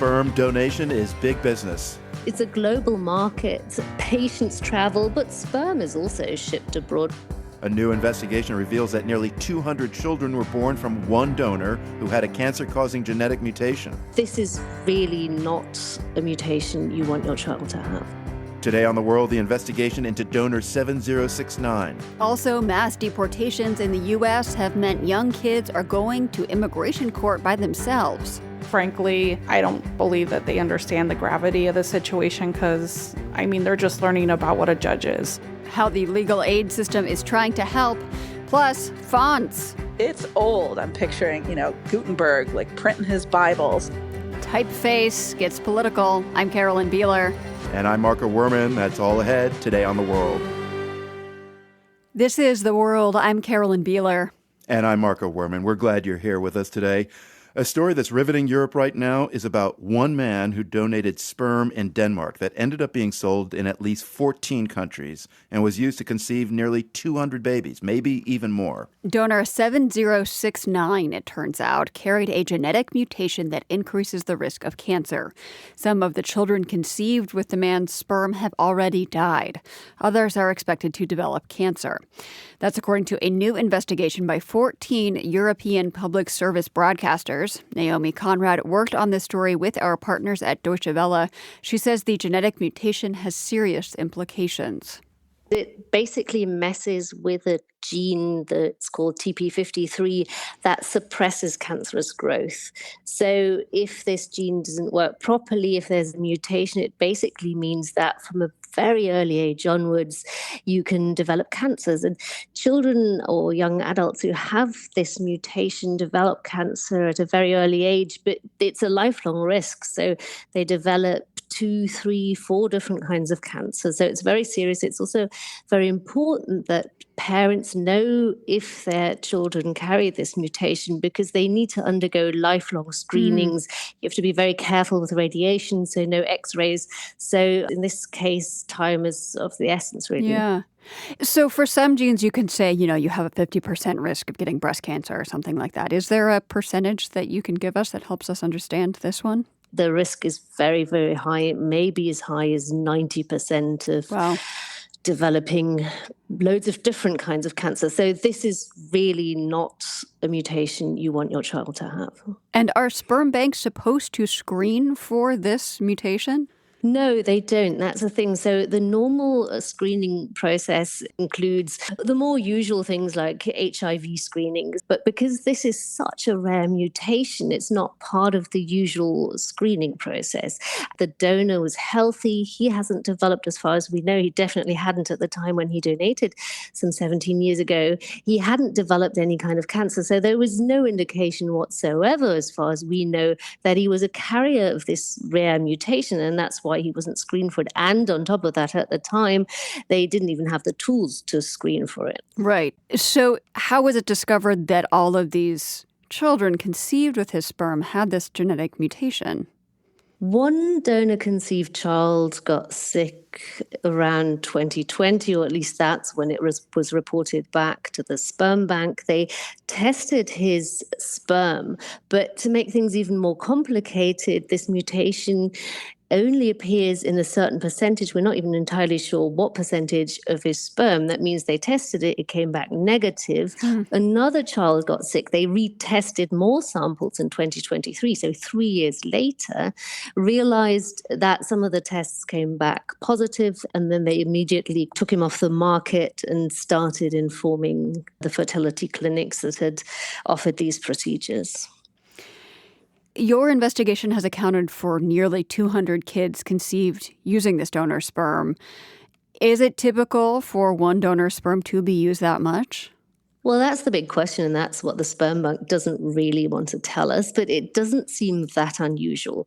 Sperm donation is big business. It's a global market. Patients travel, but sperm is also shipped abroad. A new investigation reveals that nearly 200 children were born from one donor who had a cancer-causing genetic mutation. This is really not a mutation you want your child to have. Today on The World, the investigation into donor 7069. Also, mass deportations in the U.S. have meant young kids are going to immigration court by themselves. Frankly, I don't believe that they understand the gravity of the situation because, they're just learning about what a judge is. How the legal aid system is trying to help, plus fonts. It's old. I'm picturing, Gutenberg, printing his Bibles. Typeface gets political. I'm Carolyn Beeler. And I'm Marco Werman. That's all ahead today on The World. This is The World. I'm Carolyn Beeler. And I'm Marco Werman. We're glad you're here with us today. A story that's riveting Europe right now is about one man who donated sperm in Denmark that ended up being sold in at least 14 countries and was used to conceive nearly 200 babies, maybe even more. Donor 7069, it turns out, carried a genetic mutation that increases the risk of cancer. Some of the children conceived with the man's sperm have already died. Others are expected to develop cancer. That's according to a new investigation by 14 European public service broadcasters. Naomi Conrad worked on this story with our partners at Deutsche Welle. She says the genetic mutation has serious implications. It basically messes with a gene that's called TP53 that suppresses cancerous growth. So if this gene doesn't work properly, if there's a mutation, it basically means that from a very early age onwards, you can develop cancers. And children or young adults who have this mutation develop cancer at a very early age, but it's a lifelong risk. So they develop 2, 3, 4 different kinds of cancer. So it's very serious. It's also very important that parents know if their children carry this mutation because they need to undergo lifelong screenings. You have to be very careful with radiation, so no x-rays. So in this case, time is of the essence, really. Yeah. So for some genes, you can say, you have a 50% risk of getting breast cancer or something like that. Is there a percentage that you can give us that helps us understand this one? The risk is very, very high. It may be as high as 90% of developing loads of different kinds of cancer. So this is really not a mutation you want your child to have. And are sperm banks supposed to screen for this mutation? No, they don't. That's the thing. So the normal screening process includes the more usual things like HIV screenings. But because this is such a rare mutation, it's not part of the usual screening process. The donor was healthy. He hasn't developed, as far as we know. He definitely hadn't at the time when he donated some 17 years ago. He hadn't developed any kind of cancer. So there was no indication whatsoever, as far as we know, that he was a carrier of this rare mutation. And that's why he wasn't screened for it. And on top of that, at the time, they didn't even have the tools to screen for it. Right. So how was it discovered that all of these children conceived with his sperm had this genetic mutation? One donor-conceived child got sick around 2020, or at least that's when it was reported back to the sperm bank. They tested his sperm, but to make things even more complicated, this mutation only appears in a certain percentage. We're not even entirely sure what percentage of his sperm. That means they tested it, it came back negative. Another child got sick. They retested more samples in 2023, so 3 years later, realized that some of the tests came back positive, and then they immediately took him off the market and started informing the fertility clinics that had offered these procedures. Your investigation has accounted for nearly 200 kids conceived using this donor sperm. Is it typical for one donor sperm to be used that much? Well, that's the big question, and that's what the sperm bank doesn't really want to tell us, but it doesn't seem that unusual.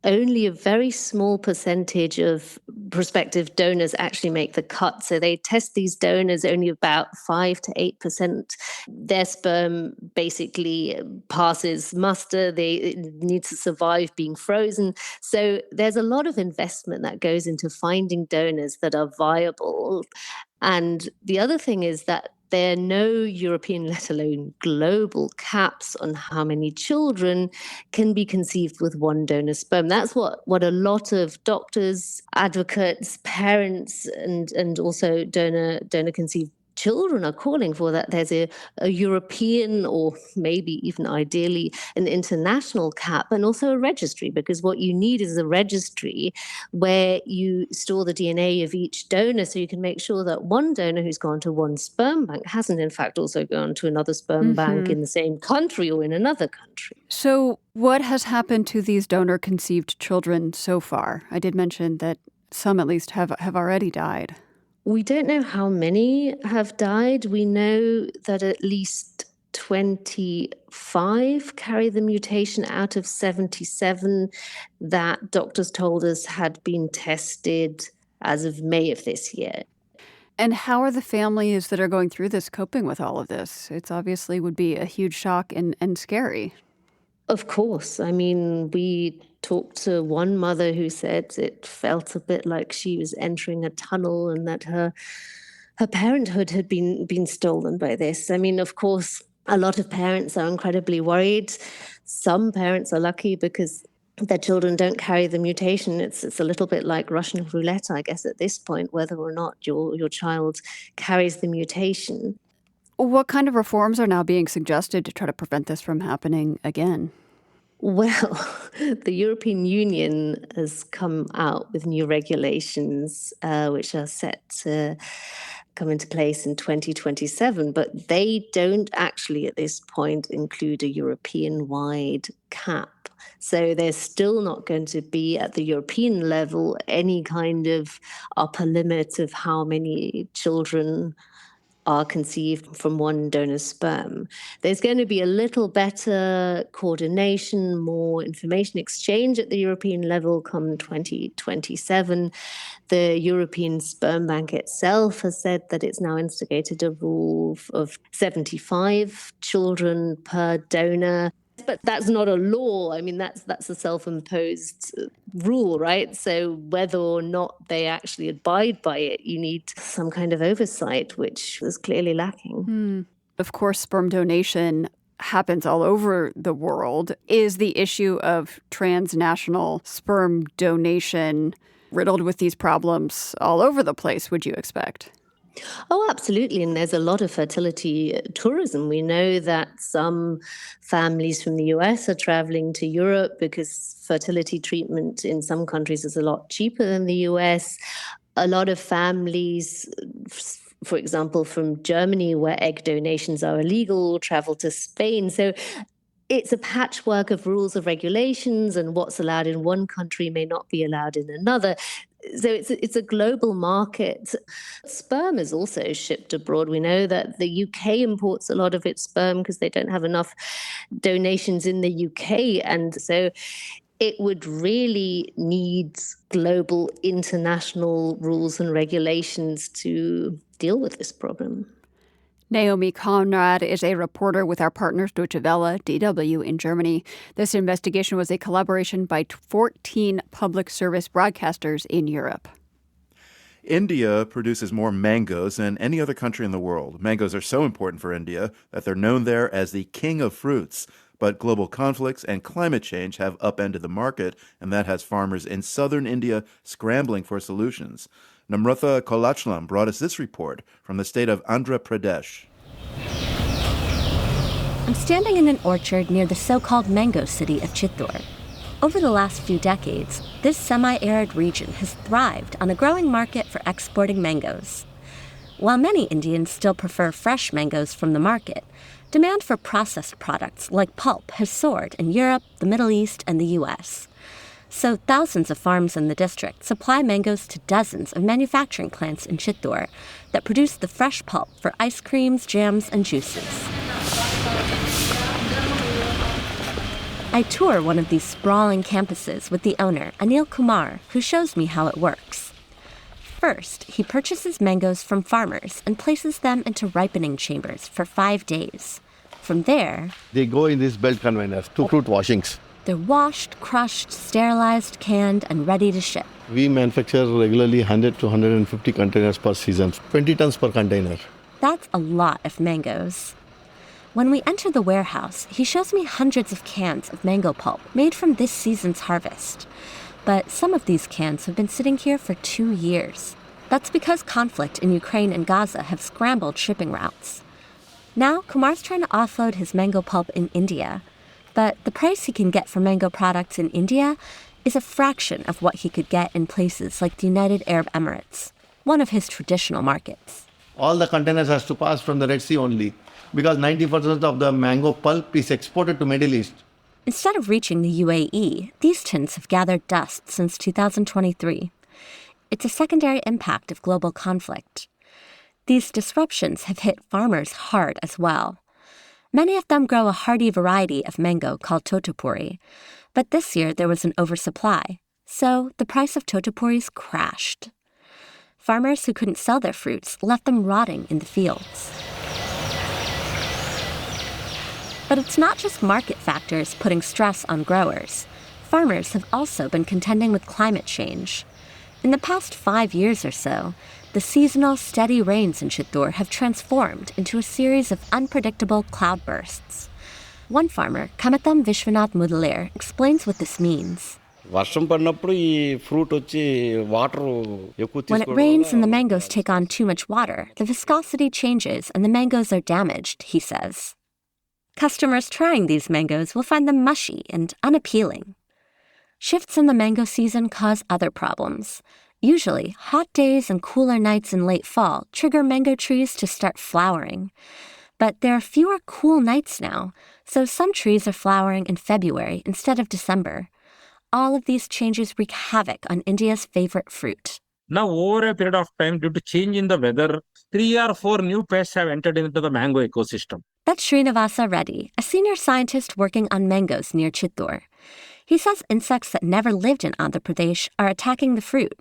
Only a very small percentage of prospective donors actually make the cut. So they test these donors, only about 5 to 8%. Their sperm basically passes muster. They need to survive being frozen. So there's a lot of investment that goes into finding donors that are viable. And the other thing is that There are no European, let alone global, caps on how many children can be conceived with one donor sperm. That's what a lot of doctors, advocates, parents, and also donor conceived children are calling for, that there's a European, or maybe even ideally an international cap, and also a registry, because what you need is a registry where you store the DNA of each donor, so you can make sure that one donor who's gone to one sperm bank hasn't in fact also gone to another sperm bank in the same country or in another country. So what has happened to these donor-conceived children so far? I did mention that some at least have already died. We don't know how many have died. We know that at least 25 carry the mutation out of 77 that doctors told us had been tested as of May of this year. And how are the families that are going through this coping with all of this? It's obviously would be a huge shock and scary. Of course. I mean, we talked to one mother who said it felt a bit like she was entering a tunnel, and that her parenthood had been stolen by this. I mean, of course, a lot of parents are incredibly worried. Some parents are lucky because their children don't carry the mutation. It's a little bit like Russian roulette, I guess, at this point, whether or not your child carries the mutation. What kind of reforms are now being suggested to try to prevent this from happening again? Well, the European Union has come out with new regulations, which are set to come into place in 2027, but they don't actually at this point include a European-wide cap. So there's still not going to be at the European level any kind of upper limit of how many children are conceived from one donor sperm. There's going to be a little better coordination, more information exchange at the European level come 2027. The European Sperm Bank itself has said that it's now instigated a rule of 75 children per donor. But that's not a law. I mean, that's a self-imposed rule, right? So whether or not they actually abide by it, you need some kind of oversight, which is clearly lacking. Of course, sperm donation happens all over the world. Is the issue of transnational sperm donation riddled with these problems all over the place, would you expect? Oh, absolutely. And there's a lot of fertility tourism. We know that some families from the US are traveling to Europe because fertility treatment in some countries is a lot cheaper than the US. A lot of families, for example, from Germany, where egg donations are illegal, travel to Spain. So it's a patchwork of rules and regulations, and what's allowed in one country may not be allowed in another. So it's a global market. Sperm is also shipped abroad. We know that the UK imports a lot of its sperm because they don't have enough donations in the UK. And so it would really need global international rules and regulations to deal with this problem. Naomi Conrad is a reporter with our partners Deutsche Welle, DW in Germany. This investigation was a collaboration by 14 public service broadcasters in Europe. India produces more mangoes than any other country in the world. Mangoes are so important for India that they're known there as the king of fruits. But global conflicts and climate change have upended the market, and that has farmers in southern India scrambling for solutions. Namratha Kolachlam brought us this report from the state of Andhra Pradesh. I'm standing in an orchard near the so-called mango city of Chittor. Over the last few decades, this semi-arid region has thrived on a growing market for exporting mangoes. While many Indians still prefer fresh mangoes from the market, demand for processed products like pulp has soared in Europe, the Middle East, and the U.S. So thousands of farms in the district supply mangoes to dozens of manufacturing plants in Chittor that produce the fresh pulp for ice creams, jams, and juices. I tour one of these sprawling campuses with the owner, Anil Kumar, who shows me how it works. First, he purchases mangoes from farmers and places them into ripening chambers for 5 days. From there, they go in these belt containers to fruit washings. They're washed, crushed, sterilized, canned, and ready to ship. We manufacture regularly 100 to 150 containers per season, 20 tons per container. That's a lot of mangoes. When we enter the warehouse, he shows me hundreds of cans of mango pulp made from this season's harvest. But some of these cans have been sitting here for 2 years. That's because conflict in Ukraine and Gaza have scrambled shipping routes. Now, Kumar's trying to offload his mango pulp in India. But the price he can get for mango products in India is a fraction of what he could get in places like the United Arab Emirates, one of his traditional markets. All the containers has to pass from the Red Sea only, because 90% of the mango pulp is exported to Middle East. Instead of reaching the UAE, these tins have gathered dust since 2023. It's a secondary impact of global conflict. These disruptions have hit farmers hard as well. Many of them grow a hardy variety of mango called totopuri, but this year there was an oversupply, so the price of totopuris crashed. Farmers who couldn't sell their fruits left them rotting in the fields. But it's not just market factors putting stress on growers. Farmers have also been contending with climate change. In the past 5 years or so, the seasonal, steady rains in Chittor have transformed into a series of unpredictable cloudbursts. One farmer, Kamatam Vishwanath Mudalir, explains what this means. When When it rains and the mangoes take on too much water, the viscosity changes and the mangoes are damaged, he says. Customers trying these mangoes will find them mushy and unappealing. Shifts in the mango season cause other problems. Usually, hot days and cooler nights in late fall trigger mango trees to start flowering. But there are fewer cool nights now, so some trees are flowering in February instead of December. All of these changes wreak havoc on India's favorite fruit. Now, over a period of time, due to change in the weather, 3 or 4 new pests have entered into the mango ecosystem. That's Srinivasa Reddy, a senior scientist working on mangoes near Chittor. He says insects that never lived in Andhra Pradesh are attacking the fruit.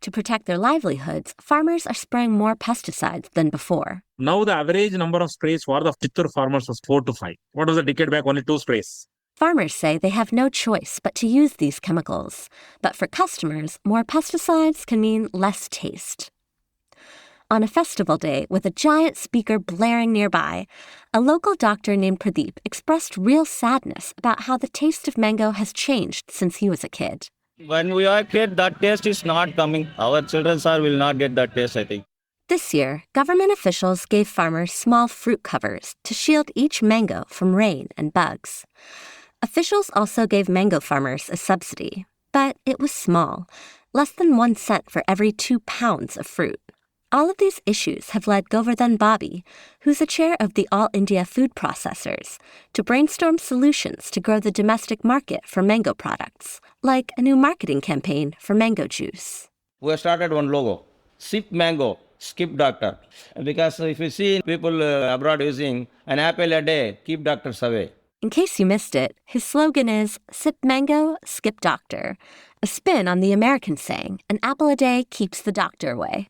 To protect their livelihoods, farmers are spraying more pesticides than before. Now, the average number of sprays for the Chittor farmers was 4 to 5. What was a decade back? Only 2 sprays. Farmers say they have no choice but to use these chemicals. But for customers, more pesticides can mean less taste. On a festival day with a giant speaker blaring nearby, a local doctor named Pradeep expressed real sadness about how the taste of mango has changed since he was a kid. When we are kid, that taste is not coming. Our children will not get that taste, I think. This year, government officials gave farmers small fruit covers to shield each mango from rain and bugs. Officials also gave mango farmers a subsidy, but it was small, less than 1 cent for every 2 pounds of fruit. All of these issues have led Govardhan Bobby, who's the chair of the All India Food Processors, to brainstorm solutions to grow the domestic market for mango products, like a new marketing campaign for mango juice. We have started one logo, Sip Mango, Skip Doctor. Because if you see people abroad using an apple a day, keep doctors away. In case you missed it, his slogan is Sip Mango, Skip Doctor, a spin on the American saying, an apple a day keeps the doctor away.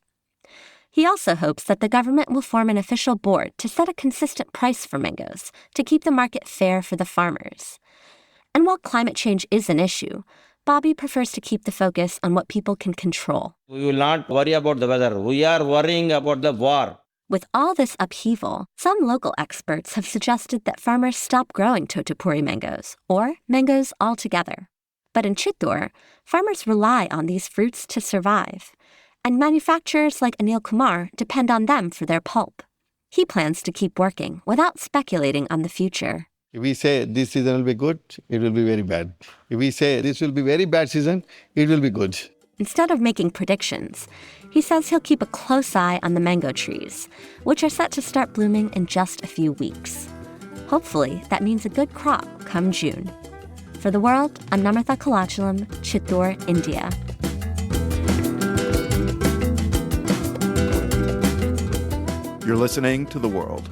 He also hopes that the government will form an official board to set a consistent price for mangoes to keep the market fair for the farmers. And while climate change is an issue, Bobby prefers to keep the focus on what people can control. We will not worry about the weather. We are worrying about the war. With all this upheaval, some local experts have suggested that farmers stop growing totopuri mangoes, or mangoes altogether. But in Chittor, farmers rely on these fruits to survive. And manufacturers like Anil Kumar depend on them for their pulp. He plans to keep working without speculating on the future. If we say this season will be good, it will be very bad. If we say this will be very bad season, it will be good. Instead of making predictions, he says he'll keep a close eye on the mango trees, which are set to start blooming in just a few weeks. Hopefully, that means a good crop come June. For The World, I'm Namratha Kalachalam, Chittor, India. You're listening to The World.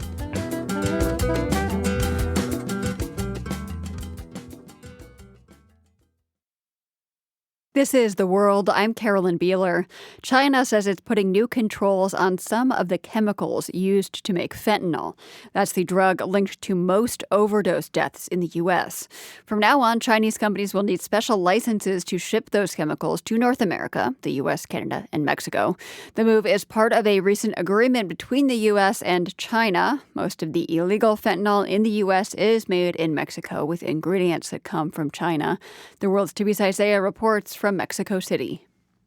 This is The World. I'm Carolyn Beeler. China says it's putting new controls on some of the chemicals used to make fentanyl. That's the drug linked to most overdose deaths in the U.S. From now on, Chinese companies will need special licenses to ship those chemicals to North America, the U.S., Canada, and Mexico. The move is part of a recent agreement between the U.S. and China. Most of the illegal fentanyl in the U.S. is made in Mexico with ingredients that come from China. The World's Tibis Isaiah reports from Mexico City.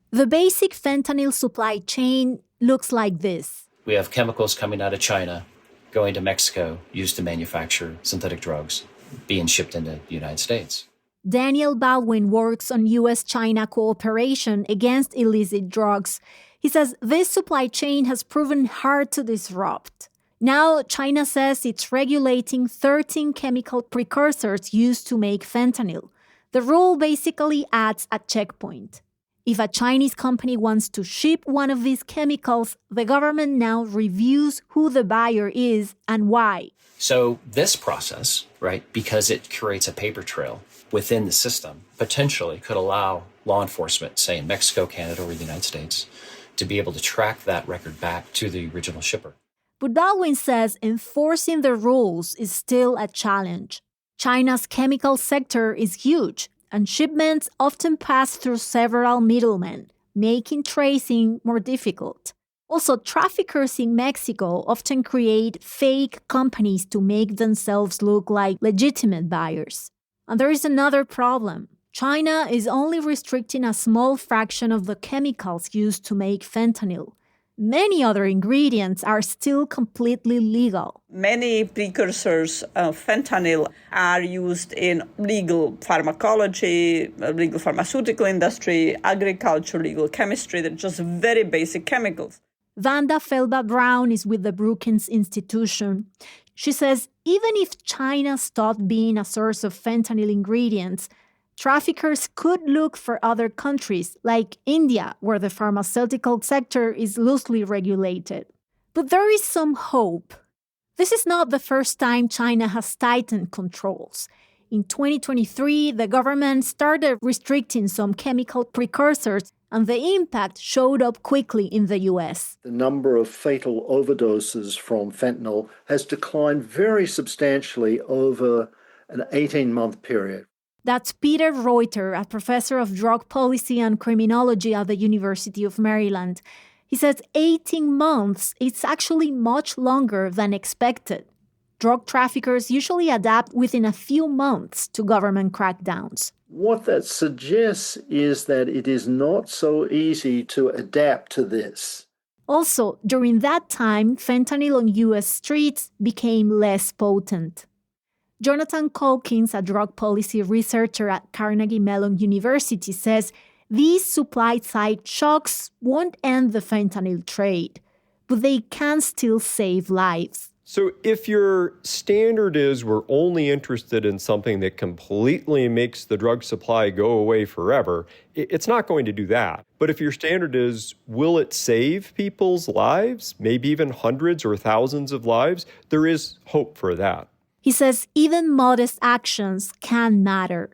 The basic fentanyl supply chain looks like this. We have chemicals coming out of China, going to Mexico, used to manufacture synthetic drugs, being shipped into the United States. Daniel Baldwin works on U.S.-China cooperation against illicit drugs. He says this supply chain has proven hard to disrupt. Now, China says it's regulating 13 chemical precursors used to make fentanyl. The rule basically adds a checkpoint. If a Chinese company wants to ship one of these chemicals, the government now reviews who the buyer is and why. So this process, right, because it creates a paper trail within the system, potentially could allow law enforcement, say in Mexico, Canada, or the United States, to be able to track that record back to the original shipper. But Baldwin says enforcing the rules is still a challenge. China's chemical sector is huge, and shipments often pass through several middlemen, making tracing more difficult. Also, traffickers in Mexico often create fake companies to make themselves look like legitimate buyers. And there is another problem. China is only restricting a small fraction of the chemicals used to make fentanyl. Many other ingredients are still completely legal. Many precursors of fentanyl are used in legal pharmacology, legal pharmaceutical industry, agriculture, legal chemistry. They're just very basic chemicals. Vanda Felba-Brown is with the Brookings Institution. She says even if China stopped being a source of fentanyl ingredients, traffickers could look for other countries, like India, where the pharmaceutical sector is loosely regulated. But there is some hope. This is not the first time China has tightened controls. In 2023, the government started restricting some chemical precursors, and the impact showed up quickly in the U.S. The number of fatal overdoses from fentanyl has declined very substantially over an 18-month period. That's Peter Reuter, a professor of drug policy and criminology at the University of Maryland. He says 18 months is actually much longer than expected. Drug traffickers usually adapt within a few months to government crackdowns. What that suggests is that it is not so easy to adapt to this. Also, during that time, fentanyl on U.S. streets became less potent. Jonathan Calkins, a drug policy researcher at Carnegie Mellon University, says these supply-side shocks won't end the fentanyl trade, but they can still save lives. So if your standard is we're only interested in something that completely makes the drug supply go away forever, it's not going to do that. But if your standard is will it save people's lives, maybe even hundreds or thousands of lives, there is hope for that. He says even modest actions can matter.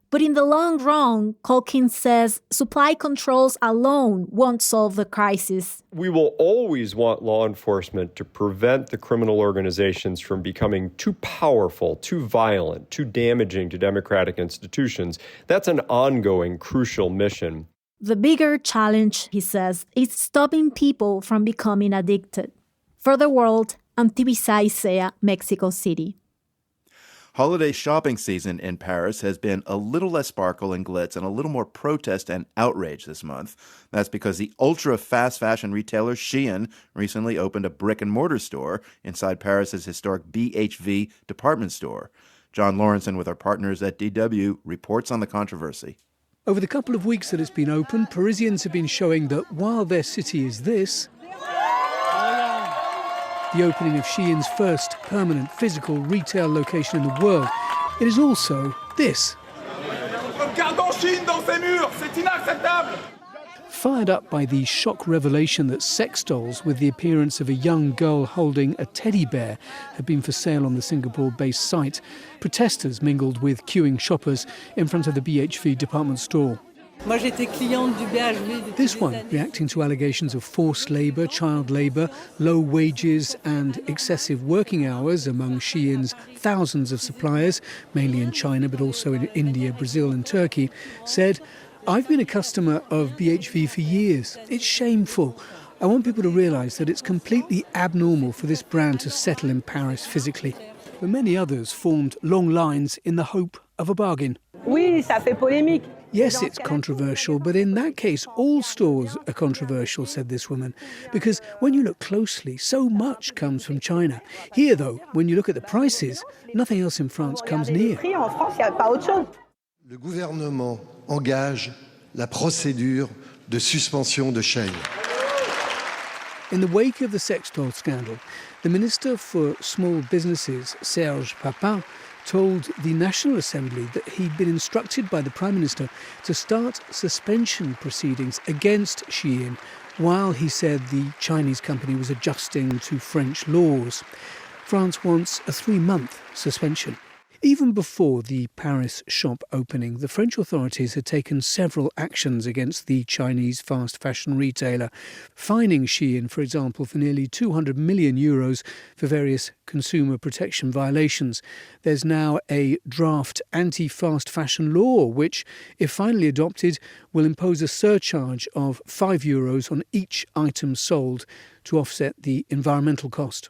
But in the long run, Calkins says supply controls alone won't solve the crisis. We will always want law enforcement to prevent the criminal organizations from becoming too powerful, too violent, too damaging to democratic institutions. That's an ongoing, crucial mission. The bigger challenge, he says, is stopping people from becoming addicted. For The World, I'm Tibis Isaiah, Mexico City. Holiday shopping season in Paris has been a little less sparkle and glitz and a little more protest and outrage this month. That's because the ultra-fast fashion retailer Shein recently opened a brick-and-mortar store inside Paris's historic BHV department store. John Lawrenson, with our partners at DW, reports on the controversy. Over the couple of weeks that it's been open, Parisians have been showing that while their city is this, the opening of Shein's first permanent physical retail location in the world, it is also this. Fired up by the shock revelation that sex dolls with the appearance of a young girl holding a teddy bear had been for sale on the Singapore-based site, protesters mingled with queuing shoppers in front of the BHV department store. This one reacting to allegations of forced labour, child labour, low wages and excessive working hours among Shein's thousands of suppliers, mainly in China but also in India, Brazil and Turkey, said, "I've been a customer of BHV for years. It's shameful. I want people to realise that it's completely abnormal for this brand to settle in Paris physically." But many others formed long lines in the hope of a bargain. Yes, it's controversial, but in that case, all stores are controversial, said this woman, because when you look closely, so much comes from China. Here, though, when you look at the prices, nothing else in France comes near. Le gouvernement engage la procédure de suspension de chaîne. In the wake of the sex doll scandal, the Minister for Small Businesses, Serge Papin, told the National Assembly that he'd been instructed by the Prime Minister to start suspension proceedings against Shein while he said the Chinese company was adjusting to French laws. France wants a 3-month suspension. Even before the Paris shop opening, the French authorities had taken several actions against the Chinese fast fashion retailer, fining Shein, for example, for nearly 200 million euros for various consumer protection violations. There's now a draft anti-fast fashion law, which, if finally adopted, will impose a surcharge of €5 on each item sold to offset the environmental cost.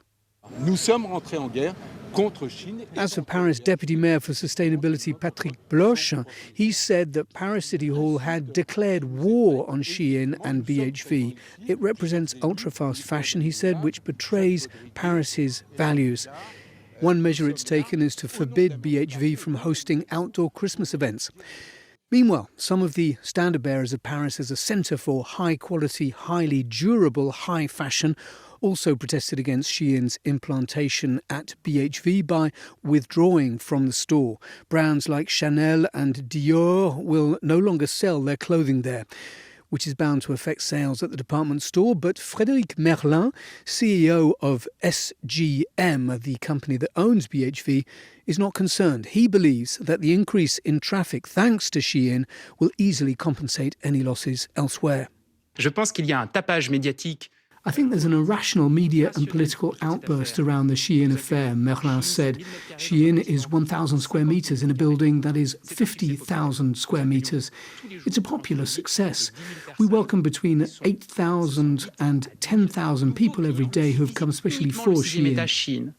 Nous sommes rentrés en guerre contre Chine. As for Paris Deputy Mayor for Sustainability Patrick Bloch, he said that Paris City Hall had declared war on Shein and BHV. It represents ultra-fast fashion, he said, which betrays Paris's values. One measure it's taken is to forbid BHV from hosting outdoor Christmas events. Meanwhile, some of the standard bearers of Paris as a centre for high-quality, highly durable, high fashion also protested against Shein's implantation at BHV by withdrawing from the store. Brands like Chanel and Dior will no longer sell their clothing there, which is bound to affect sales at the department store. But Frédéric Merlin, CEO of SGM, the company that owns BHV, is not concerned. He believes that the increase in traffic thanks to Shein will easily compensate any losses elsewhere. Je pense qu'il y a un tapage médiatique. I think there's an irrational media and political outburst around the Shein affair, Merlin said. Shein is 1,000 square metres in a building that is 50,000 square metres. It's a popular success. We welcome between 8,000 and 10,000 people every day who have come especially for Shein.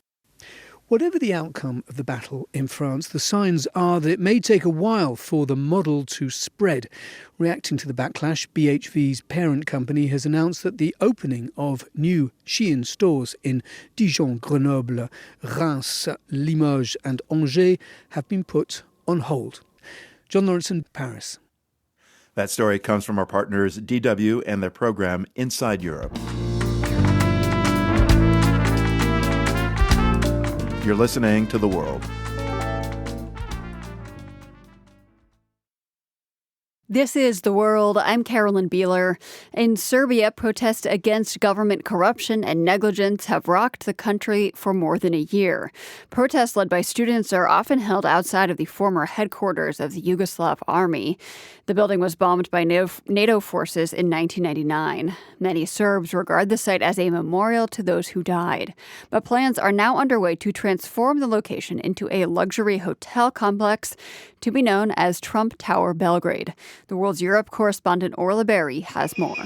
Whatever the outcome of the battle in France, the signs are that it may take a while for the model to spread. Reacting to the backlash, BHV's parent company has announced that the opening of new Shein stores in Dijon, Grenoble, Reims, Limoges and Angers have been put on hold. John Lawrenson, Paris. That story comes from our partners DW and their program Inside Europe. You're listening to The World. This is The World. I'm Carolyn Beeler. In Serbia, protests against government corruption and negligence have rocked the country for more than a year. Protests led by students are often held outside of the former headquarters of the Yugoslav army. The building was bombed by NATO forces in 1999. Many Serbs regard the site as a memorial to those who died. But plans are now underway to transform the location into a luxury hotel complex to be known as Trump Tower Belgrade. The World's Europe correspondent Orla Berry has more.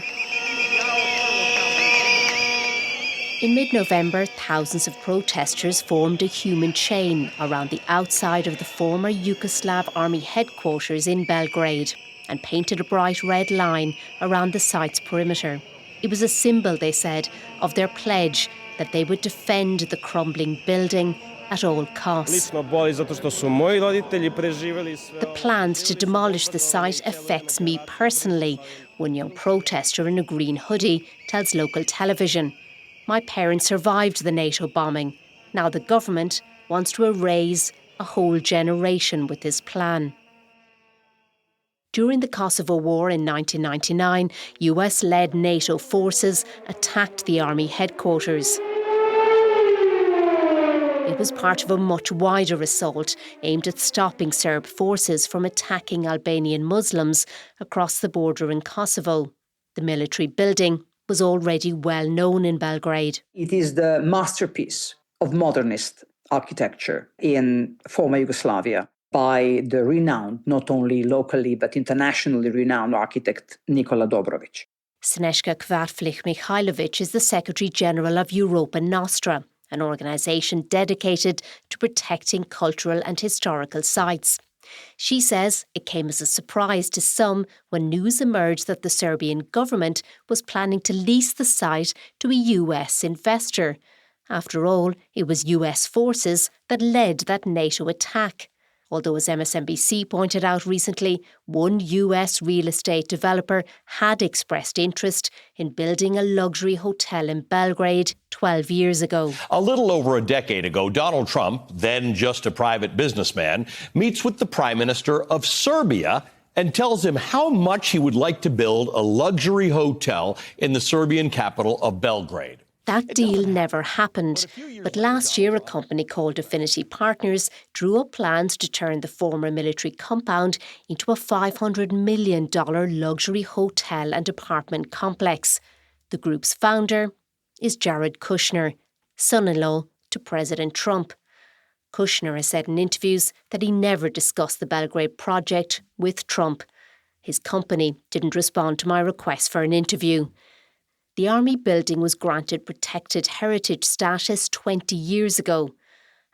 In mid-November, thousands of protesters formed a human chain around the outside of the former Yugoslav army headquarters in Belgrade and painted a bright red line around the site's perimeter. It was a symbol, they said, of their pledge that they would defend the crumbling building at all costs. The plans to demolish the site affects me personally, one young protester in a green hoodie tells local television. My parents survived the NATO bombing. Now the government wants to erase a whole generation with this plan. During the Kosovo War in 1999, US-led NATO forces attacked the army headquarters. It was part of a much wider assault aimed at stopping Serb forces from attacking Albanian Muslims across the border in Kosovo. The military building was already well known in Belgrade. It is the masterpiece of modernist architecture in former Yugoslavia by the renowned, not only locally but internationally renowned architect Nikola Dobrović. Snežka Kvartflich-Mihajlović is the Secretary General of Europa Nostra, an organisation dedicated to protecting cultural and historical sites. She says it came as a surprise to some when news emerged that the Serbian government was planning to lease the site to a US investor. After all, it was US forces that led that NATO attack. Although, as MSNBC pointed out recently, one US real estate developer had expressed interest in building a luxury hotel in Belgrade 12 years ago. A little over a decade ago, Donald Trump, then just a private businessman, meets with the Prime Minister of Serbia and tells him how much he would like to build a luxury hotel in the Serbian capital of Belgrade. That deal never happened, but last year a company called Affinity Partners drew up plans to turn the former military compound into a $500 million luxury hotel and apartment complex. The group's founder is Jared Kushner, son-in-law to President Trump. Kushner has said in interviews that he never discussed the Belgrade project with Trump. His company didn't respond to my request for an interview. The army building was granted protected heritage status 20 years ago,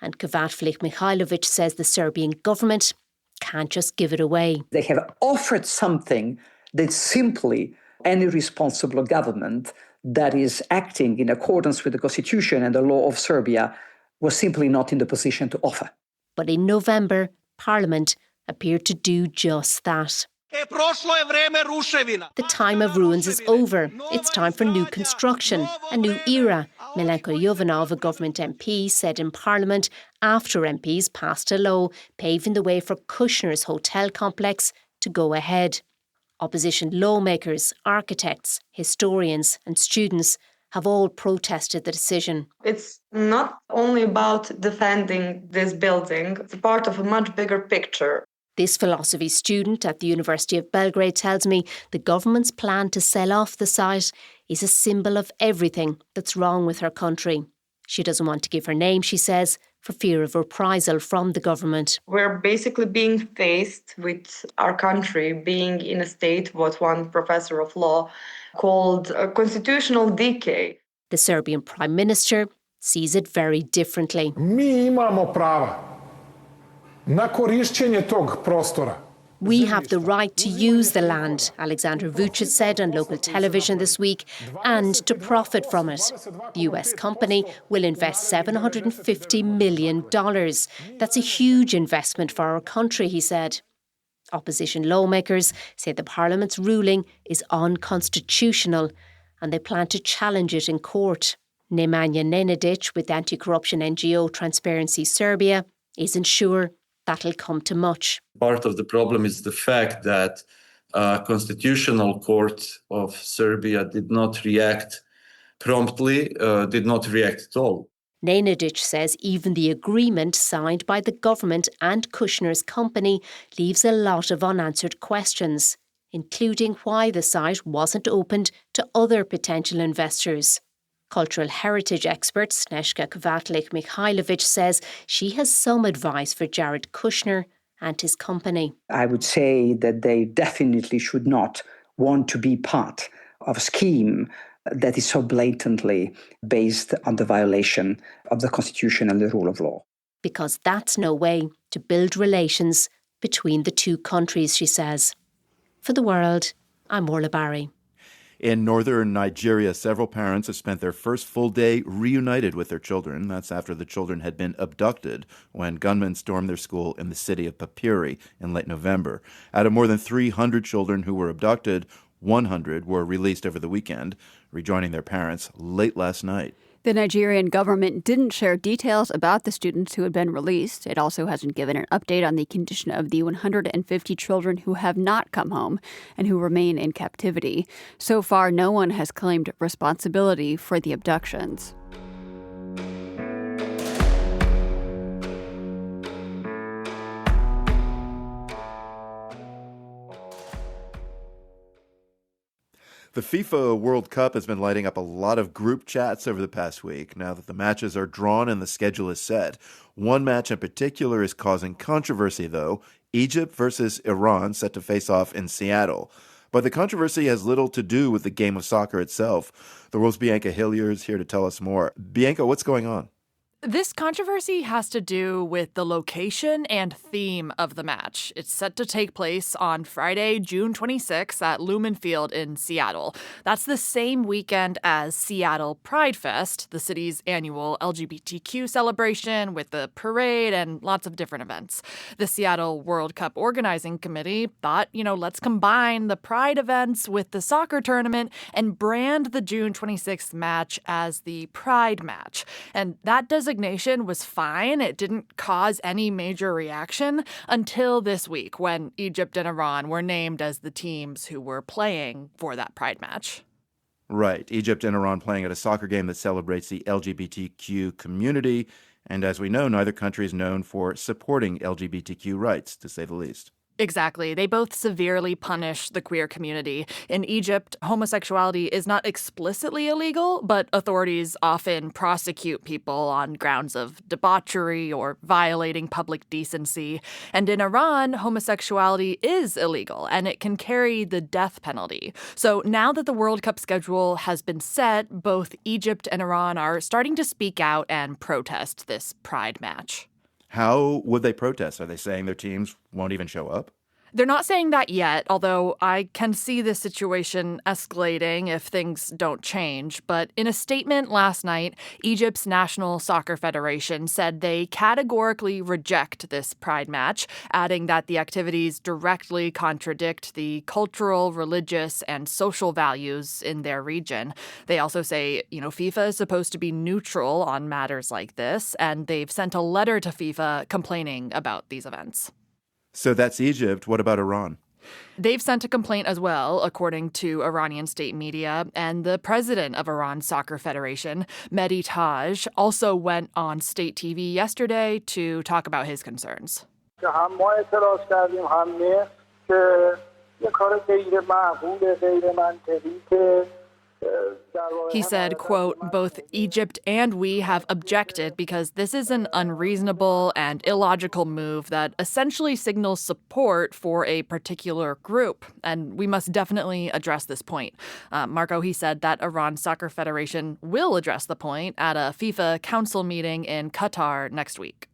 and Kvartflich-Mihajlović says the Serbian government can't just give it away. They have offered something that simply any responsible government that is acting in accordance with the constitution and the law of Serbia was simply not in the position to offer. But in November, Parliament appeared to do just that. The time of ruins is over. It's time for new construction, a new era, Milenko Jovanov, a government MP, said in Parliament after MPs passed a law paving the way for Kushner's hotel complex to go ahead. Opposition lawmakers, architects, historians and students have all protested the decision. It's not only about defending this building, it's part of a much bigger picture. This philosophy student at the University of Belgrade tells me the government's plan to sell off the site is a symbol of everything that's wrong with her country. She doesn't want to give her name, she says, for fear of reprisal from the government. We're basically being faced with our country being in a state, what one professor of law called a constitutional decay. The Serbian Prime Minister sees it very differently. Mi imamo prava na korišćenje tog prostora. We have the right to use the land, Alexander Vucic said on local television this week, and to profit from it. The US company will invest $750 million. That's a huge investment for our country, he said. Opposition lawmakers say the Parliament's ruling is unconstitutional and they plan to challenge it in court. Nemanja Nenadic with anti-corruption NGO Transparency Serbia isn't sure that'll come to much. Part of the problem is the fact that Constitutional Court of Serbia did not react promptly, did not react at all. Nenadic says even the agreement signed by the government and Kushner's company leaves a lot of unanswered questions, including why the site wasn't opened to other potential investors. Cultural heritage expert Snežka Kvartflich-Mihajlović says she has some advice for Jared Kushner and his company. I would say that they definitely should not want to be part of a scheme that is so blatantly based on the violation of the Constitution and the rule of law. Because that's no way to build relations between the two countries, she says. For The World, I'm Orla Barry. In northern Nigeria, several parents have spent their first full day reunited with their children. That's after the children had been abducted when gunmen stormed their school in the city of Papiri in late November. Out of more than 300 children who were abducted, 100 were released over the weekend, rejoining their parents late last night. The Nigerian government didn't share details about the students who had been released. It also hasn't given an update on the condition of the 150 children who have not come home and who remain in captivity. So far, no one has claimed responsibility for the abductions. The FIFA World Cup has been lighting up a lot of group chats over the past week now that the matches are drawn and the schedule is set. One match in particular is causing controversy, though. Egypt versus Iran set to face off in Seattle. But the controversy has little to do with the game of soccer itself. The world's Bianca Hillier is here to tell us more. Bianca, what's going on? This controversy has to do with the location and theme of the match. It's set to take place on Friday, June 26th at Lumen Field in Seattle. That's the same weekend as Seattle Pride Fest, the city's annual LGBTQ celebration with the parade and lots of different events. The Seattle World Cup Organizing Committee thought, let's combine the Pride events with the soccer tournament and brand the June 26th match as the Pride match. And that designation was fine. It didn't cause any major reaction until this week when Egypt and Iran were named as the teams who were playing for that Pride match. Right. Egypt and Iran playing at a soccer game that celebrates the LGBTQ community. And as we know, neither country is known for supporting LGBTQ rights, to say the least. Exactly. They both severely punish the queer community. In Egypt, homosexuality is not explicitly illegal, but authorities often prosecute people on grounds of debauchery or violating public decency. And in Iran, homosexuality is illegal, and it can carry the death penalty. So now that the World Cup schedule has been set, both Egypt and Iran are starting to speak out and protest this Pride match. How would they protest? Are they saying their teams won't even show up? They're not saying that yet, although I can see this situation escalating if things don't change. But in a statement last night, Egypt's National Soccer Federation said they categorically reject this Pride match, adding that the activities directly contradict the cultural, religious, and social values in their region. They also say, FIFA is supposed to be neutral on matters like this, and they've sent a letter to FIFA complaining about these events. So that's Egypt. What about Iran? They've sent a complaint as well, according to Iranian state media, and the president of Iran's Soccer Federation, Mehdi Taj, also went on state TV yesterday to talk about his concerns. He said, quote, "Both Egypt and we have objected because this is an unreasonable and illogical move that essentially signals support for a particular group, and we must definitely address this point." Marco, he said that Iran's Soccer Federation will address the point at a FIFA council meeting in Qatar next week.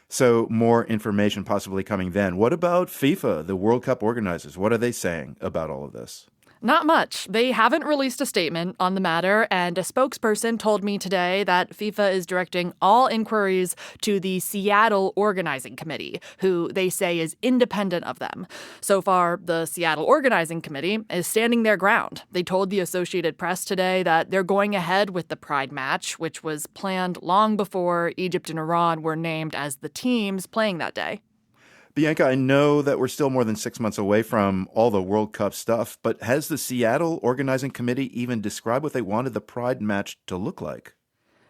So more information possibly coming then. What about FIFA, the World Cup organizers? What are they saying about all of this? Not much. They haven't released a statement on the matter, and a spokesperson told me today that FIFA is directing all inquiries to the Seattle Organizing Committee, who they say is independent of them. So far, the Seattle Organizing Committee is standing their ground. They told the Associated Press today that they're going ahead with the Pride match, which was planned long before Egypt and Iran were named as the teams playing that day. Bianca, I know that we're still more than 6 months away from all the World Cup stuff, but has the Seattle Organizing Committee even described what they wanted the Pride match to look like?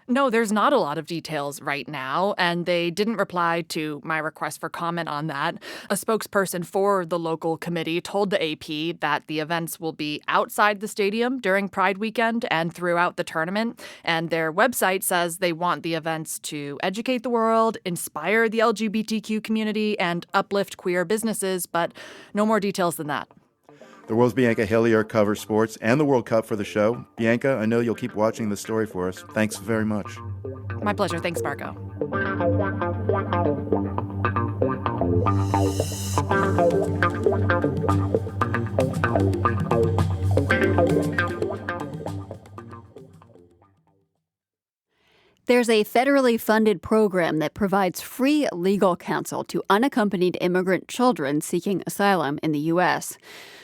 No, there's not a lot of details right now, and they didn't reply to my request for comment on that. A spokesperson for the local committee told the AP that the events will be outside the stadium during Pride weekend and throughout the tournament, and their website says they want the events to educate the world, inspire the LGBTQ community, and uplift queer businesses, but no more details than that. The world's Bianca Hillier covers sports and the World Cup for the show. Bianca, I know you'll keep watching this story for us. Thanks very much. My pleasure. Thanks, Marco. There's a federally funded program that provides free legal counsel to unaccompanied immigrant children seeking asylum in the U.S.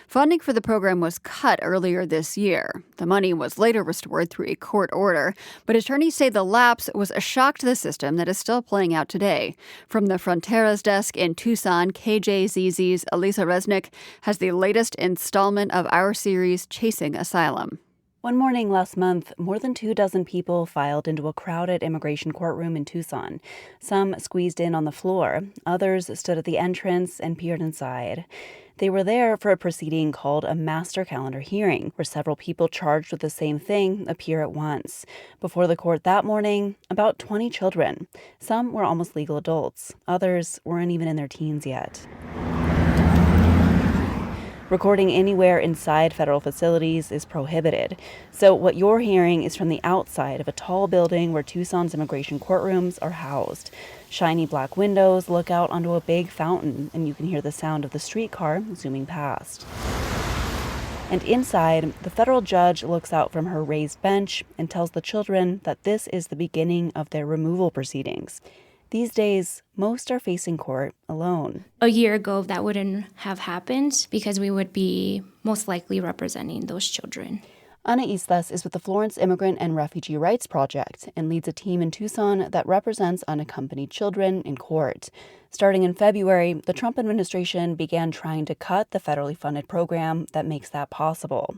Funding for the program was cut earlier this year. The money was later restored through a court order, but attorneys say the lapse was a shock to the system that is still playing out today. From the Fronteras desk in Tucson, KJZZ's Elisa Resnick has the latest installment of our series, Chasing Asylum. One morning last month, more than 24 people filed into a crowded immigration courtroom in Tucson. Some squeezed in on the floor. Others stood at the entrance and peered inside. They were there for a proceeding called a master calendar hearing, where several people charged with the same thing appear at once. Before the court that morning, about 20 children. Some were almost legal adults. Others weren't even in their teens yet. Recording anywhere inside federal facilities is prohibited. So what you're hearing is from the outside of a tall building where Tucson's immigration courtrooms are housed. Shiny black windows look out onto a big fountain, and you can hear the sound of the streetcar zooming past. And inside, the federal judge looks out from her raised bench and tells the children that this is the beginning of their removal proceedings. These days, most are facing court alone. A year ago, that wouldn't have happened because we would be most likely representing those children. Ana Islas is with the Florence Immigrant and Refugee Rights Project and leads a team in Tucson that represents unaccompanied children in court. Starting in February, the Trump administration began trying to cut the federally funded program that makes that possible.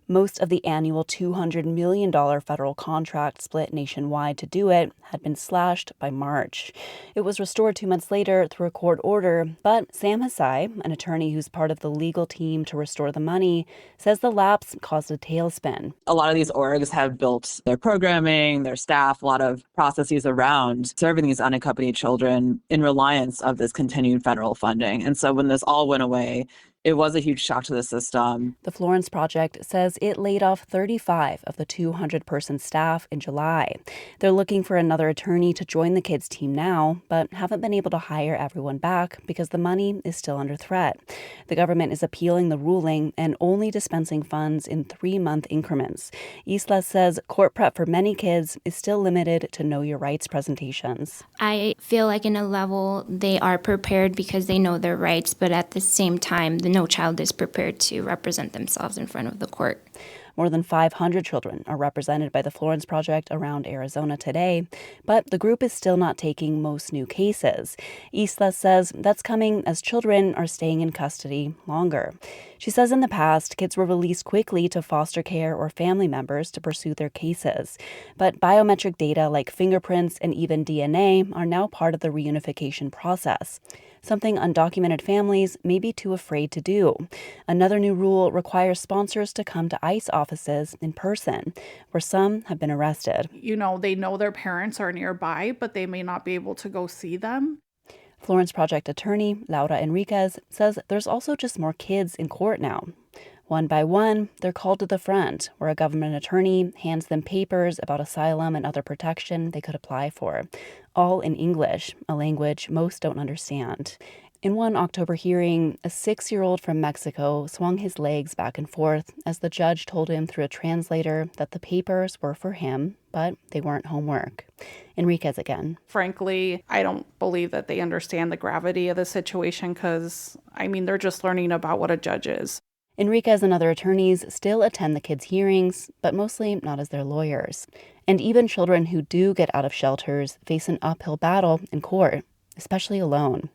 Most of the annual $200 million federal contract split nationwide to do it had been slashed by March. It was restored 2 months later through a court order, but Sam Hasai, an attorney who's part of the legal team to restore the money, says the lapse caused a tailspin. A lot of these orgs have built their programming, their staff, a lot of processes around serving these unaccompanied children in reliance of this continued federal funding. And so when this all went away, it was a huge shock to the system. The Florence Project says it laid off 35 of the 200-person staff in July. They're looking for another attorney to join the kids' team now, but haven't been able to hire everyone back because the money is still under threat. The government is appealing the ruling and only dispensing funds in 3-month increments. Islas says court prep for many kids is still limited to Know Your Rights presentations. I feel like in a level they are prepared because they know their rights, but at the same time, no child is prepared to represent themselves in front of the court. More than 500 children are represented by the Florence Project around Arizona today, but the group is still not taking most new cases. Islas says that's coming as children are staying in custody longer. She says in the past, kids were released quickly to foster care or family members to pursue their cases. But biometric data like fingerprints and even DNA are now part of the reunification process, something undocumented families may be too afraid to do. Another new rule requires sponsors to come to ICE offices in person, where some have been arrested. You know, they know their parents are nearby, but they may not be able to go see them. Florence Project attorney Laura Enriquez says there's also just more kids in court now. One by one, they're called to the front, where a government attorney hands them papers about asylum and other protection they could apply for, all in English, a language most don't understand. In one October hearing, a 6-year-old from Mexico swung his legs back and forth as the judge told him through a translator that the papers were for him, but they weren't homework. Enriquez again. Frankly, I don't believe that they understand the gravity of the situation because, they're just learning about what a judge is. Enriquez and other attorneys still attend the kids' hearings, but mostly not as their lawyers. And even children who do get out of shelters face an uphill battle in court, especially alone.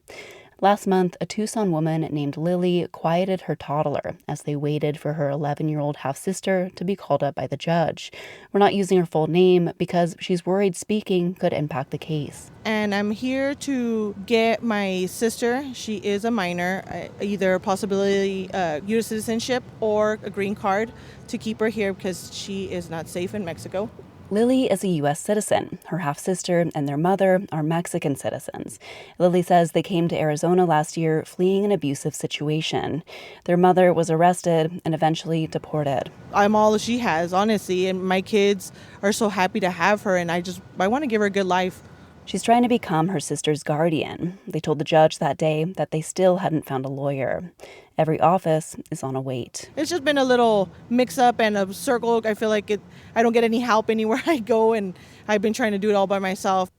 Last month, a Tucson woman named Lily quieted her toddler as they waited for her 11-year-old half-sister to be called up by the judge. We're not using her full name because she's worried speaking could impact the case. And I'm here to get my sister, she is a minor, either possibility U.S. citizenship or a green card to keep her here because she is not safe in Mexico. Lily is a U.S. citizen. Her half-sister and their mother are Mexican citizens. Lily says they came to Arizona last year fleeing an abusive situation. Their mother was arrested and eventually deported. I'm all she has, honestly, and my kids are so happy to have her, and I want to give her a good life. She's trying to become her sister's guardian. They told the judge that day that they still hadn't found a lawyer. Every office is on a wait. It's just been a little mix-up and a circle. I feel like I don't get any help anywhere I go, and I've been trying to do it all by myself.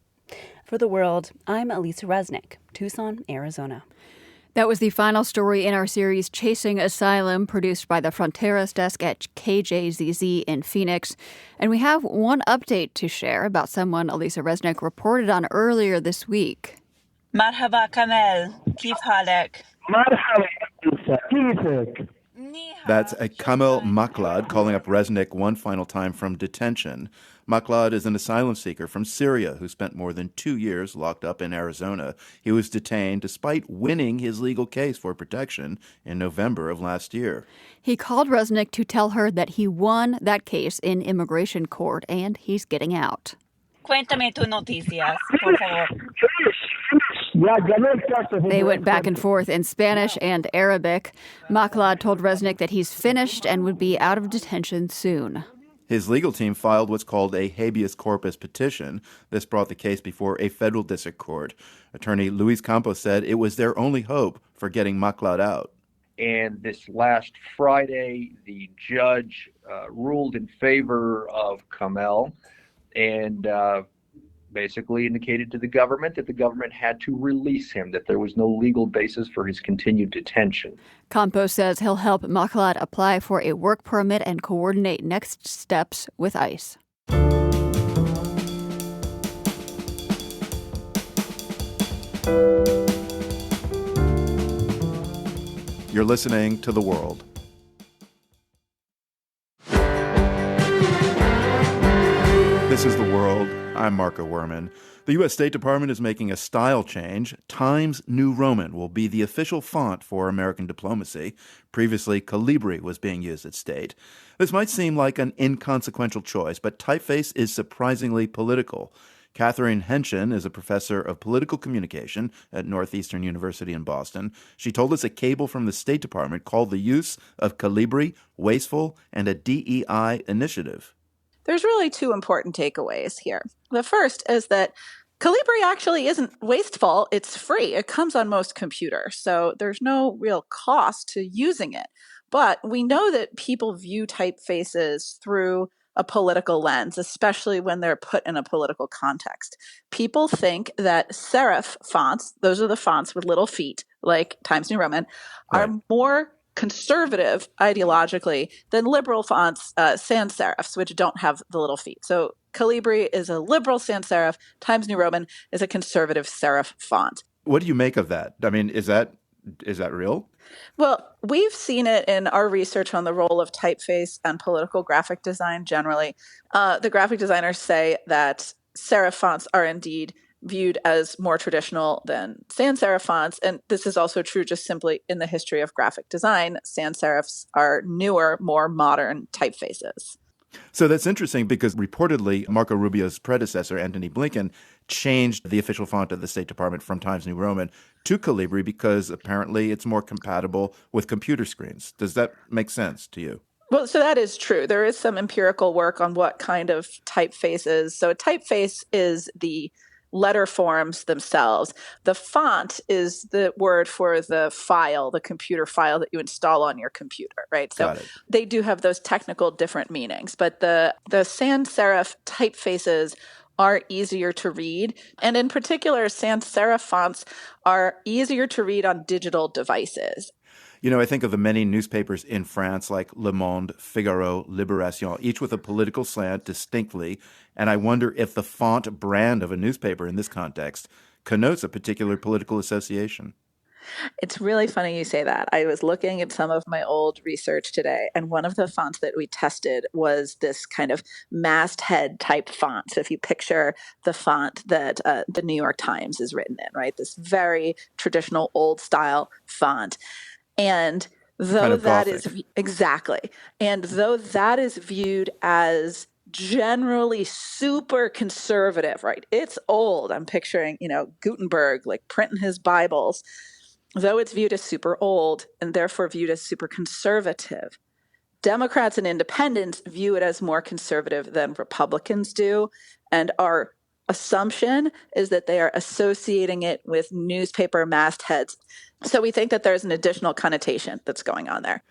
For The World, I'm Elisa Resnick, Tucson, Arizona. That was the final story in our series Chasing Asylum, produced by the Fronteras desk at KJZZ in Phoenix. And we have one update to share about someone Elisa Resnick reported on earlier this week. Marhaba Kamel, كيف حالك? مرحبا كيفك؟ That's Kamel Maklad calling up Resnick one final time from detention. Maklad is an asylum seeker from Syria who spent more than 2 years locked up in Arizona. He was detained despite winning his legal case for protection in November of last year. He called Resnick to tell her that he won that case in immigration court and he's getting out. Cuéntame tus noticias, por favor. They went back and forth in Spanish and Arabic. Maklad told Resnick that he's finished and would be out of detention soon. His legal team filed what's called a habeas corpus petition. This brought the case before a federal district court. Attorney Luis Campos said it was their only hope for getting Maklad out. And this last Friday, the judge ruled in favor of Kamel and basically indicated to the government that the government had to release him, that there was no legal basis for his continued detention. Campos says he'll help Maklad apply for a work permit and coordinate next steps with ICE. You're listening to The World. This is The World. I'm Marco Werman. The U.S. State Department is making a style change. Times New Roman will be the official font for American diplomacy. Previously, Calibri was being used at State. This might seem like an inconsequential choice, but typeface is surprisingly political. Catherine Henshin is a professor of political communication at Northeastern University in Boston. She told us a cable from the State Department called the use of Calibri wasteful and a DEI initiative. There's really two important takeaways here. The first is that Calibri actually isn't wasteful. It's free. It comes on most computers, so there's no real cost to using it. But we know that people view typefaces through a political lens, especially when they're put in a political context. People think that serif fonts, those are the fonts with little feet, like Times New Roman, are more conservative ideologically than liberal fonts, sans serifs, which don't have the little feet. So Calibri is a liberal sans serif. Times New Roman is a conservative serif font. What do you make of that? I mean, is that real? Well, we've seen it in our research on the role of typeface and political graphic design generally. The graphic designers say that serif fonts are indeed viewed as more traditional than sans serif fonts. And this is also true just simply in the history of graphic design. Sans serifs are newer, more modern typefaces. So that's interesting because reportedly Marco Rubio's predecessor, Antony Blinken, changed the official font of the State Department from Times New Roman to Calibri because apparently it's more compatible with computer screens. Does that make sense to you? Well, so that is true. There is some empirical work on what kind of typefaces. So a typeface is the letter forms themselves. The font is the word for the file, the computer file that you install on your computer, right? So they do have those technical different meanings, but the sans serif typefaces are easier to read. And in particular, sans serif fonts are easier to read on digital devices. You know, I think of the many newspapers in France like Le Monde, Figaro, Libération, each with a political slant distinctly, and I wonder if the font brand of a newspaper in this context connotes a particular political association. It's really funny you say that. I was looking at some of my old research today, and one of the fonts that we tested was this kind of masthead type font. So if you picture the font that the New York Times is written in, right? This very traditional old style font. And though kind of that Gothic. is exactly, and though that is viewed as generally super conservative, right? It's old. I'm picturing, Gutenberg like printing his Bibles. Though it's viewed as super old and therefore viewed as super conservative, Democrats and independents view it as more conservative than Republicans do. And our assumption is that they are associating it with newspaper mastheads. So we think that there's an additional connotation that's going on there.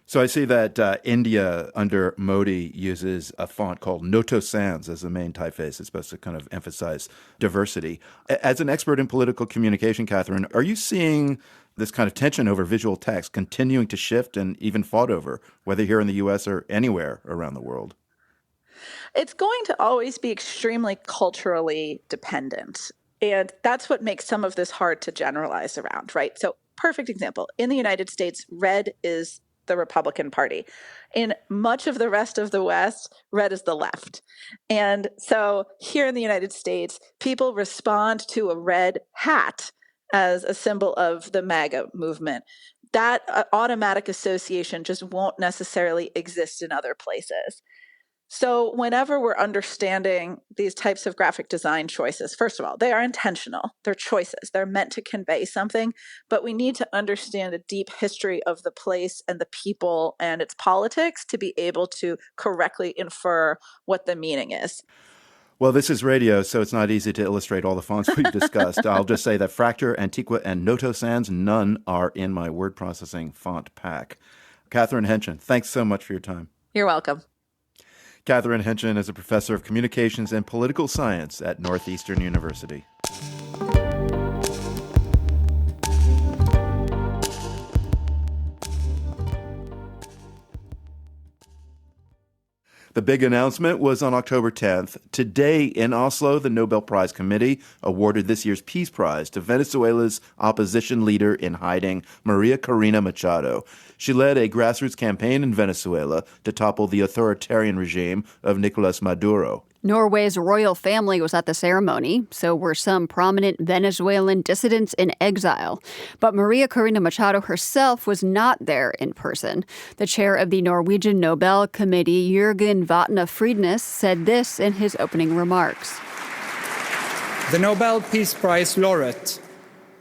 So I see that India under Modi uses a font called Noto Sans as the main typeface. It's supposed to kind of emphasize diversity. As an expert in political communication, Catherine, are you seeing this kind of tension over visual text continuing to shift and even fought over, whether here in the U.S. or anywhere around the world? It's going to always be extremely culturally dependent. And that's what makes some of this hard to generalize around, right? So perfect example. In the United States, red is the Republican Party. In much of the rest of the West, red is the left. And so here in the United States, people respond to a red hat as a symbol of the MAGA movement. That automatic association just won't necessarily exist in other places. So whenever we're understanding these types of graphic design choices, first of all, they are intentional. They're choices. They're meant to convey something, but we need to understand a deep history of the place and the people and its politics to be able to correctly infer what the meaning is. Well, this is radio, so it's not easy to illustrate all the fonts we've discussed. I'll just say that Fracture, Antiqua, and Noto Sans, none are in my word processing font pack. Catherine Henchen, thanks so much for your time. You're welcome. Catherine Henchen is a professor of communications and political science at Northeastern University. The big announcement was on October 10th. Today in Oslo, the Nobel Prize Committee awarded this year's Peace Prize to Venezuela's opposition leader in hiding, Maria Corina Machado. She led a grassroots campaign in Venezuela to topple the authoritarian regime of Nicolas Maduro. Norway's royal family was at the ceremony, so were some prominent Venezuelan dissidents in exile. But Maria Corina Machado herself was not there in person. The chair of the Norwegian Nobel Committee, Jørgen Vatne Friednes, said this in his opening remarks. The Nobel Peace Prize laureate,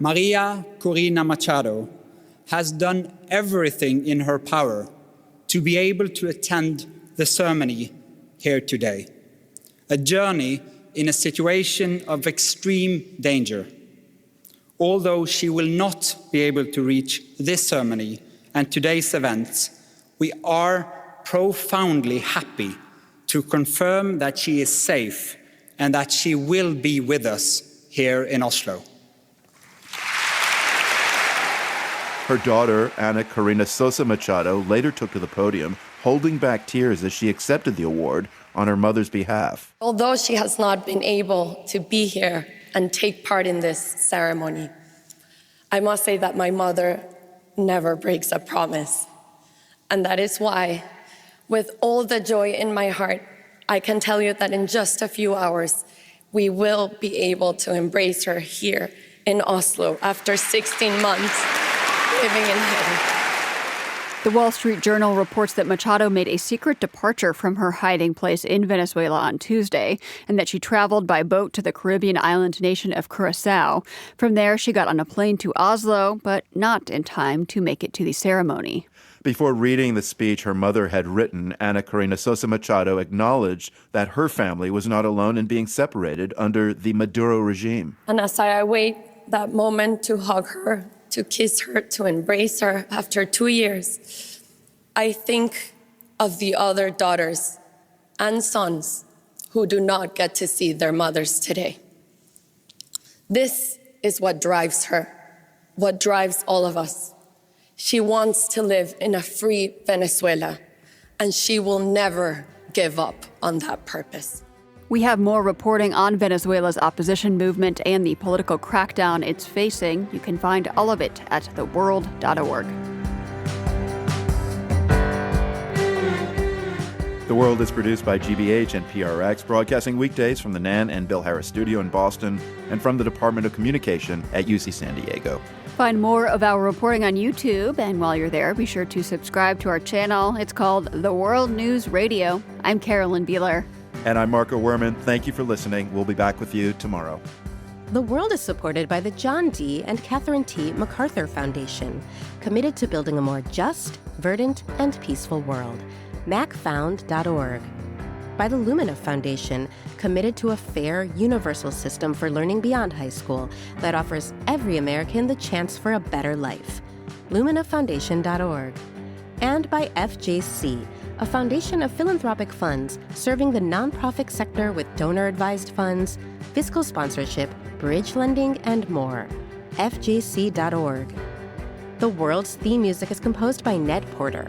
Maria Corina Machado, has done everything in her power to be able to attend the ceremony here today. A journey in a situation of extreme danger. Although she will not be able to reach this ceremony and today's events, we are profoundly happy to confirm that she is safe and that she will be with us here in Oslo. Her daughter, Ana Corina Sosa Machado, later took to the podium, holding back tears as she accepted the award on her mother's behalf. Although she has not been able to be here and take part in this ceremony, I must say that my mother never breaks a promise. And that is why, with all the joy in my heart, I can tell you that in just a few hours, we will be able to embrace her here in Oslo after 16 months living in heaven. The Wall Street Journal reports that Machado made a secret departure from her hiding place in Venezuela on Tuesday, and that she traveled by boat to the Caribbean island nation of Curacao. From there, she got on a plane to Oslo, but not in time to make it to the ceremony. Before reading the speech her mother had written, Ana Corina Sosa Machado acknowledged that her family was not alone in being separated under the Maduro regime. And as I await that moment to hug her, to kiss her, to embrace her after 2 years, I think of the other daughters and sons who do not get to see their mothers today. This is what drives her, what drives all of us. She wants to live in a free Venezuela, and she will never give up on that purpose. We have more reporting on Venezuela's opposition movement and the political crackdown it's facing. You can find all of it at theworld.org. The World is produced by GBH and PRX, broadcasting weekdays from the Nan and Bill Harris studio in Boston and from the Department of Communication at UC San Diego. Find more of our reporting on YouTube, and while you're there, be sure to subscribe to our channel. It's called The World News Radio. I'm Carolyn Beeler. And I'm Marco Werman. Thank you for listening. We'll be back with you tomorrow. The World is supported by the John D. and Catherine T. MacArthur Foundation, committed to building a more just, verdant, and peaceful world. macfound.org. By the Lumina Foundation, committed to a fair, universal system for learning beyond high school that offers every American the chance for a better life. luminafoundation.org. And by FJC, a foundation of philanthropic funds serving the nonprofit sector with donor-advised funds, fiscal sponsorship, bridge lending, and more. FJC.org. The World's theme music is composed by Ned Porter.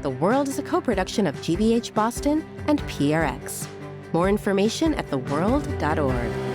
The World is a co-production of GBH Boston and PRX. More information at theworld.org.